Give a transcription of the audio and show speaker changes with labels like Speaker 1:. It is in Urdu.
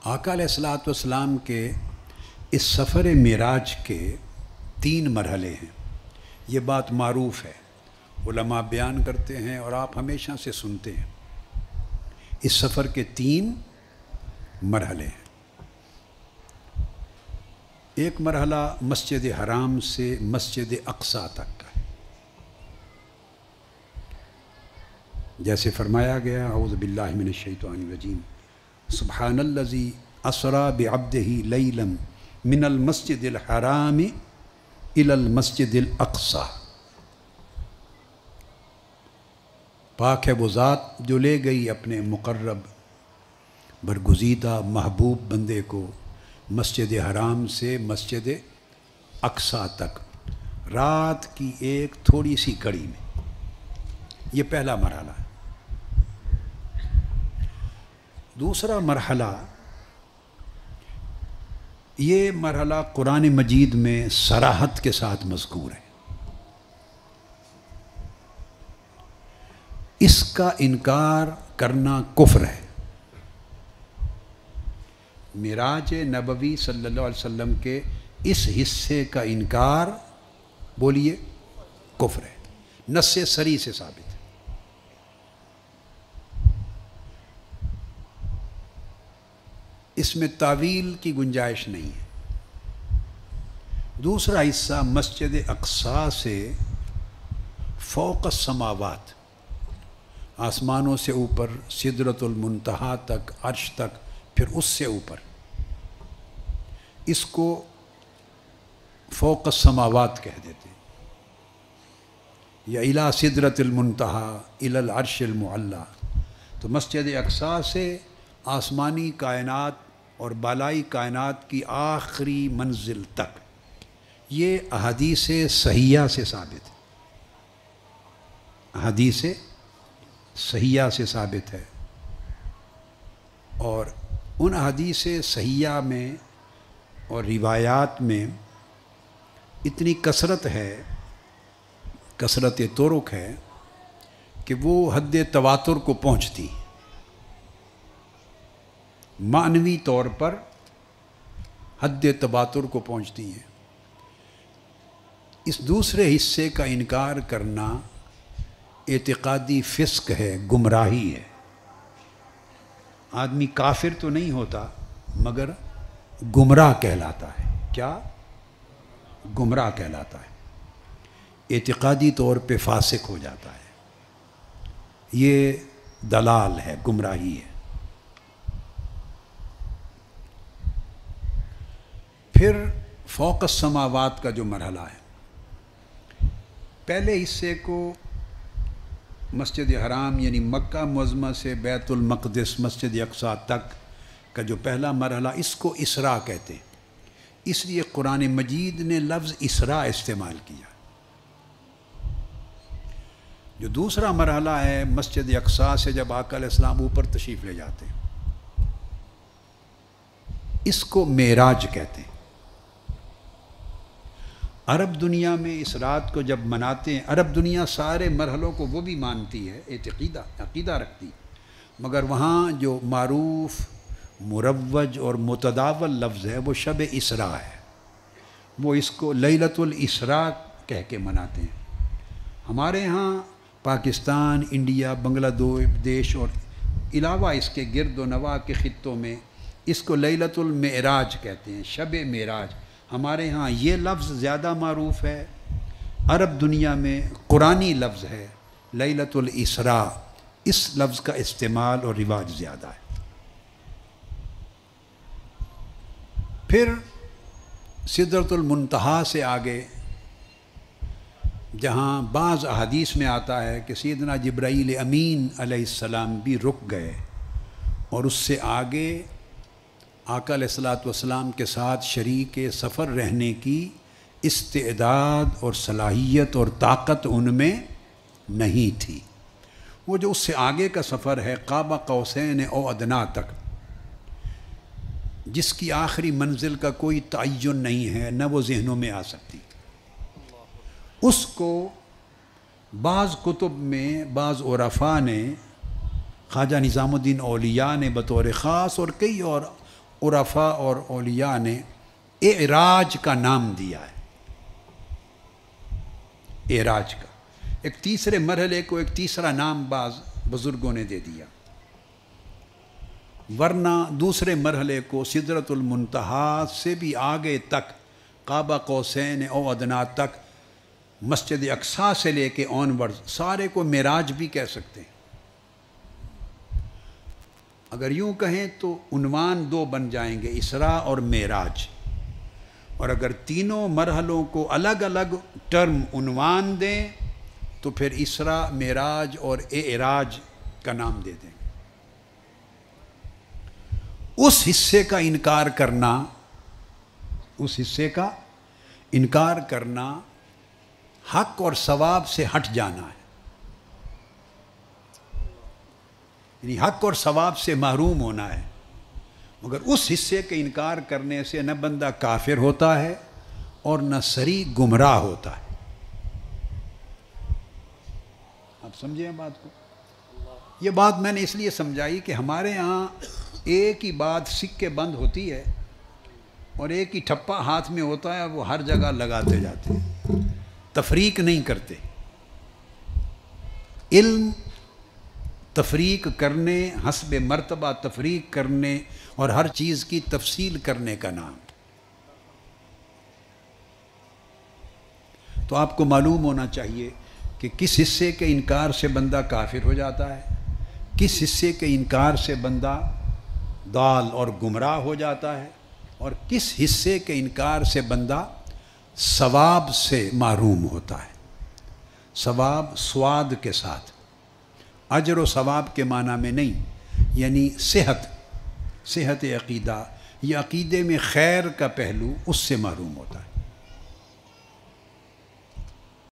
Speaker 1: آقا علیہ الصلوۃ والسلام کے اس سفر معراج کے 3 مرحلے ہیں۔ یہ بات معروف ہے، علماء بیان کرتے ہیں اور آپ ہمیشہ سے سنتے ہیں۔ اس سفر کے 3 مرحلے ہیں۔ ایک مرحلہ مسجد حرام سے مسجد اقصیٰ تک کا ہے، جیسے فرمایا گیا اعوذ باللہ من الشیطان الرجیم سبحان الذی اسریٰ بعبدہ لیلا من المسجد الحرام الی المسجد الاقصیٰ۔ پاک ہے وہ ذات جو لے گئی اپنے مقرب برگزیدہ محبوب بندے کو مسجد حرام سے مسجد اقصیٰ تک رات کی ایک تھوڑی سی کڑی میں۔ یہ پہلا مرحلہ ہے۔ دوسرا مرحلہ، یہ مرحلہ قرآن مجید میں صراحت کے ساتھ مذکور ہے۔ اس کا انکار کرنا کفر ہے۔ معراج نبوی صلی اللہ علیہ وسلم کے اس حصے کا انکار بولیے کفر ہے، نص صریح سے ثابت ہے۔ اس میں تعویل کی گنجائش نہیں ہے۔ دوسرا حصہ مسجد اقصیٰ سے فوق السماوات، آسمانوں سے اوپر سدرۃ المنتہا تک، عرش تک، پھر اس سے اوپر، اس کو فوق السماوات کہہ دیتے ہیں، یا الی سدرۃ المنتہا الی العرش المعلی۔ تو مسجد اقصیٰ سے آسمانی کائنات اور بالائی کائنات کی آخری منزل تک، یہ احادیث صحیحہ سے ثابت ہے، احادیث صحیحہ سے ثابت ہے۔ اور ان احادیث صحیحہ میں اور روایات میں اتنی کثرت ہے، کثرت طرق ہے کہ وہ حد تواتر کو پہنچتی، معنوی طور پر حد تواتر کو پہنچتی ہیں۔ اس دوسرے حصے کا انکار کرنا اعتقادی فسق ہے، گمراہی ہے۔ آدمی کافر تو نہیں ہوتا مگر گمراہ کہلاتا ہے۔ کیا؟ گمراہ کہلاتا ہے، اعتقادی طور پہ فاسق ہو جاتا ہے۔ یہ دلال ہے، گمراہی ہے۔ پھر فوق السماوات کا جو مرحلہ ہے، پہلے حصے کو مسجد حرام یعنی مکہ معظمہ سے بیت المقدس مسجد اقصیٰ تک کا جو پہلا مرحلہ، اس کو اسراء کہتے ہیں۔ اس لیے قرآن مجید نے لفظ اسراء استعمال کیا۔ جو دوسرا مرحلہ ہے مسجد اقصیٰ سے جب آقا علیہ السلام اوپر تشریف لے جاتے ہیں، اس کو معراج کہتے ہیں۔ عرب دنیا میں اس رات کو جب مناتے ہیں، عرب دنیا سارے مرحلوں کو وہ بھی مانتی ہے، عقیدہ رکھتی، مگر وہاں جو معروف مروج اور متداول لفظ ہے وہ شب اسراء ہے۔ وہ اس کو لیلۃ الاسراء کہہ کے مناتے ہیں۔ ہمارے ہاں پاکستان، انڈیا، بنگلہ دیش اور علاوہ اس کے گرد و نواح کے خطوں میں اس کو لیلۃ المعراج کہتے ہیں، شب معراج۔ ہمارے ہاں یہ لفظ زیادہ معروف ہے، عرب دنیا میں قرآنی لفظ ہے لیلۃ الاسراء، اس لفظ کا استعمال اور رواج زیادہ ہے۔ پھر سدرۃ المنتہا سے آگے، جہاں بعض احادیث میں آتا ہے کہ سیدنا جبرائیل امین علیہ السلام بھی رک گئے، اور اس سے آگے آقا علیہ الصلوۃ والسلام کے ساتھ شریک سفر رہنے کی استعداد اور صلاحیت اور طاقت ان میں نہیں تھی۔ وہ جو اس سے آگے کا سفر ہے قاب قوسین او ادنیٰ تک، جس کی آخری منزل کا کوئی تعین نہیں ہے، نہ وہ ذہنوں میں آ سکتی، اس کو بعض کتب میں بعض عرفاء نے، خواجہ نظام الدین اولیاء نے بطور خاص اور کئی اور عرفاء اور اولیاء نے اعراج کا نام دیا ہے، اعراج کا۔ ایک تیسرے مرحلے کو ایک تیسرا نام بعض بزرگوں نے دے دیا، ورنہ دوسرے مرحلے کو سدرۃ المنتہا سے بھی آگے تک، قاب قوسین او ادنیٰ تک، مسجد اقصیٰ سے لے کے آنورڈ سارے کو معراج بھی کہہ سکتے ہیں۔ اگر یوں کہیں تو عنوان دو بن جائیں گے، اسراء اور معراج، اور اگر تینوں مرحلوں کو الگ الگ ٹرم عنوان دیں تو پھر اسراء، معراج اور اعراج کا نام دے دیں۔ اس حصے کا انکار کرنا، اس حصے کا انکار کرنا حق اور ثواب سے ہٹ جانا ہے، یعنی حق اور ثواب سے محروم ہونا ہے۔ مگر اس حصے کے انکار کرنے سے نہ بندہ کافر ہوتا ہے اور نہ صریح گمراہ ہوتا ہے۔ آپ سمجھیں بات کو؟ یہ بات میں نے اس لیے سمجھائی کہ ہمارے ہاں ایک ہی بات سکے بند ہوتی ہے اور ایک ہی ٹھپا ہاتھ میں ہوتا ہے، وہ ہر جگہ لگاتے جاتے ہیں، تفریق نہیں کرتے۔ علم تفریق کرنے، حسب مرتبہ تفریق کرنے اور ہر چیز کی تفصیل کرنے کا نام۔ تو آپ کو معلوم ہونا چاہیے کہ کس حصے کے انکار سے بندہ کافر ہو جاتا ہے، کس حصے کے انکار سے بندہ ضال اور گمراہ ہو جاتا ہے، اور کس حصے کے انکار سے بندہ ثواب سے محروم ہوتا ہے۔ ثواب سواد کے ساتھ، اجر و ثواب کے معنی میں نہیں، یعنی صحت عقیدہ یا عقیدے میں خیر کا پہلو، اس سے محروم ہوتا ہے۔